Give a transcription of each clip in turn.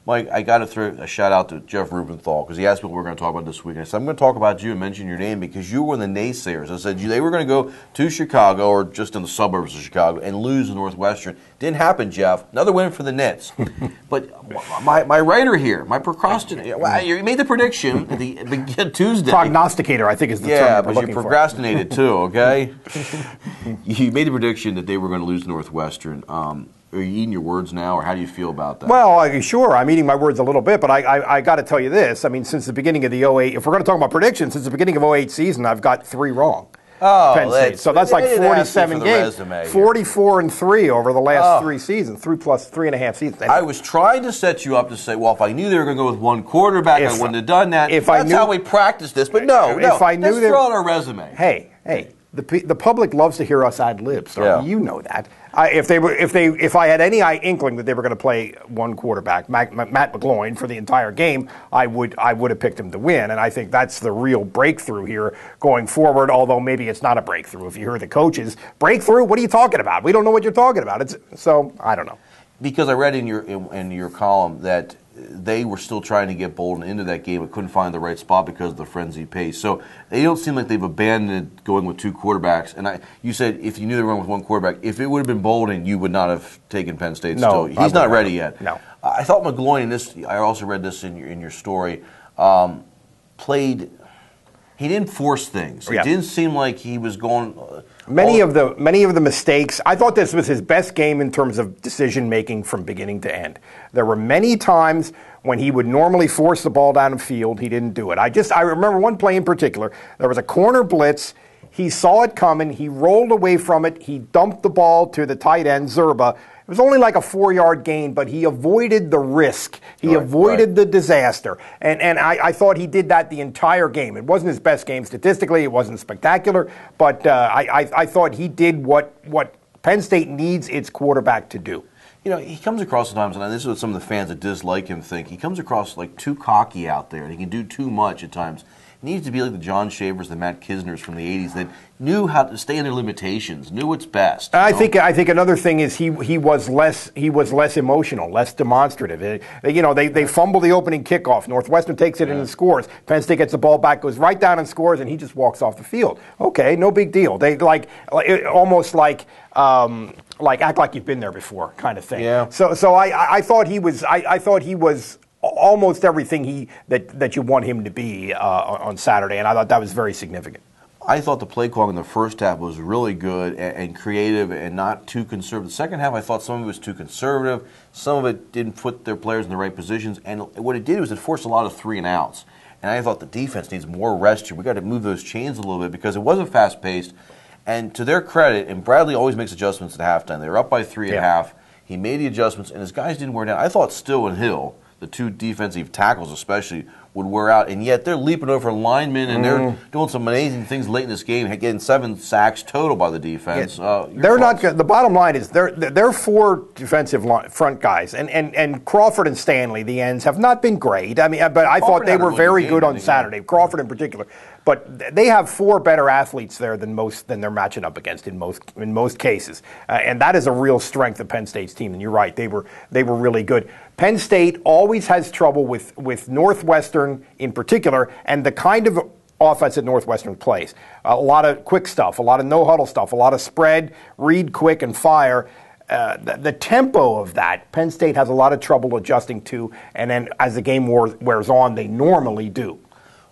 Mike, I got to throw a shout out to Jeff Rubenthal because he asked me what we're going to talk about this week. I said, I'm going to talk about you and mention your name because you were one of the naysayers. I said they were going to go to Chicago or just in the suburbs of Chicago and lose to Northwestern. Didn't happen, Jeff. Another win for the Nets. But my writer here, my procrastinator, you made the prediction at the Tuesday. Prognosticator, I think is the term. Yeah, but you procrastinated too, okay? You made the prediction that they were going to lose to Northwestern. Are you eating your words now, or how do you feel about that? Well, sure, I'm eating my words a little bit, but I got to tell you this. I mean, since the beginning of the 08, if we're going to talk about predictions, since the beginning of 08 season, I've got 3 wrong. Oh, Penn State. So that's like 47 games. 44-3 over the last 3 seasons, 3+3.5 seasons. I was trying to set you up to say, well, if I knew they were going to go with one quarterback, I wouldn't have done that. That's how we practiced this. But no, let's throw out our resume. Hey. The public loves to hear us ad lib, so yeah. You know that. If I had any inkling that they were going to play one quarterback, Matt McGloin, for the entire game, I would have picked him to win, and I think that's the real breakthrough here going forward. Although maybe it's not a breakthrough if you hear the coaches breakthrough. What are you talking about? We don't know what you're talking about. So I don't know. Because I read in your column that they were still trying to get Bolden into that game but couldn't find the right spot because of the frenzied pace. So they don't seem like they've abandoned going with 2 quarterbacks. And you said if you knew they were going with 1 quarterback, if it would have been Bolden, you would not have taken Penn State still. He's not ready yet. No. I thought McGloin, I also read this in your story, played. He didn't force things. It didn't seem like he was going. Many of the mistakes. I thought this was his best game in terms of decision making from beginning to end. There were many times when he would normally force the ball down the field. He didn't do it. I remember one play in particular. There was a corner blitz. He saw it coming. He rolled away from it. He dumped the ball to the tight end, Zerba. It was only like a 4-yard gain, but he avoided the risk. He avoided the disaster. And I thought he did that the entire game. It wasn't his best game statistically. It wasn't spectacular. But I thought he did what Penn State needs its quarterback to do. You know, he comes across sometimes, and this is what some of the fans that dislike him think, he comes across like too cocky out there, and he can do too much at times. He needs to be like the John Shavers, the Matt Kisners from the 80s that knew how to stay in their limitations, knew what's best. I think another thing is he was less emotional, less demonstrative. They fumble the opening kickoff. Northwestern takes it and scores. Penn State gets the ball back, goes right down and scores, and he just walks off the field. Okay, no big deal. They almost like act like you've been there before kind of thing. Yeah. So I thought he was almost everything that you want him to be on Saturday, and I thought that was very significant. I thought the play calling in the first half was really good and creative and not too conservative. The second half, I thought some of it was too conservative. Some of it didn't put their players in the right positions, and what it did was it forced a lot of 3 and outs. And I thought the defense needs more rest here. We got to move those chains a little bit because it wasn't fast paced. And to their credit, and Bradley always makes adjustments at halftime. They were up by 3 at half. He made the adjustments, and his guys didn't wear down. I thought Still and Hill, the 2 defensive tackles especially, would wear out, and yet they're leaping over linemen, and they're doing some amazing things late in this game, getting 7 sacks total by the defense. They're not good. The bottom line is they're 4 defensive front guys, and Crawford and Stanley, the ends, have not been great. I mean, but I thought they were very good on Saturday. Crawford in particular. But they have 4 better athletes there than they're matching up against in most cases, and that is a real strength of Penn State's team. And you're right, they were really good. Penn State always has trouble with Northwestern in particular, and the kind of offense that Northwestern plays. A lot of quick stuff, a lot of no-huddle stuff, a lot of spread, read quick and fire. The tempo of that, Penn State has a lot of trouble adjusting to, and then as the game wears on, they normally do.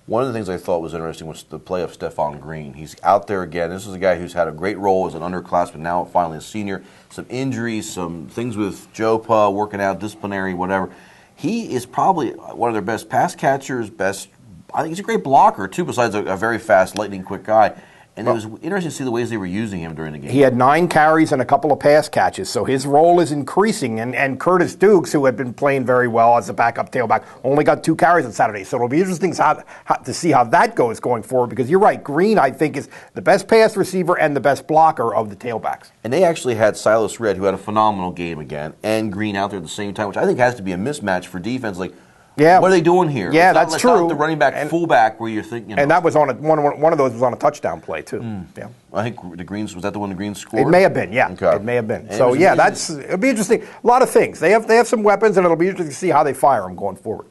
One of the things I thought was interesting was the play of Stephon Green. He's out there again. This is a guy who's had a great role as an underclassman, now finally a senior. Some injuries, some things with Jopa working out, disciplinary, whatever. He is probably one of their best pass catchers, I think he's a great blocker, too, besides a very fast, lightning-quick guy. And it was interesting to see the ways they were using him during the game. He had 9 carries and a couple of pass catches, so his role is increasing. And Curtis Dukes, who had been playing very well as a backup tailback, only got 2 carries on Saturday. So it'll be interesting to see how that goes going forward, because you're right, Green, I think, is the best pass receiver and the best blocker of the tailbacks. And they actually had Silas Red, who had a phenomenal game again, and Green out there at the same time, which I think has to be a mismatch for defense. Like, Yeah. What are they doing here? Yeah, it's not, that's it's true. Not the running back, fullback, where you're thinking. And that was on one of those was on a touchdown play too. Yeah. I think the Greens was that the one the Greens scored. It may have been, yeah. Okay. It may have been. And so yeah, it'll be interesting. A lot of things. They have some weapons, and it'll be interesting to see how they fire them going forward.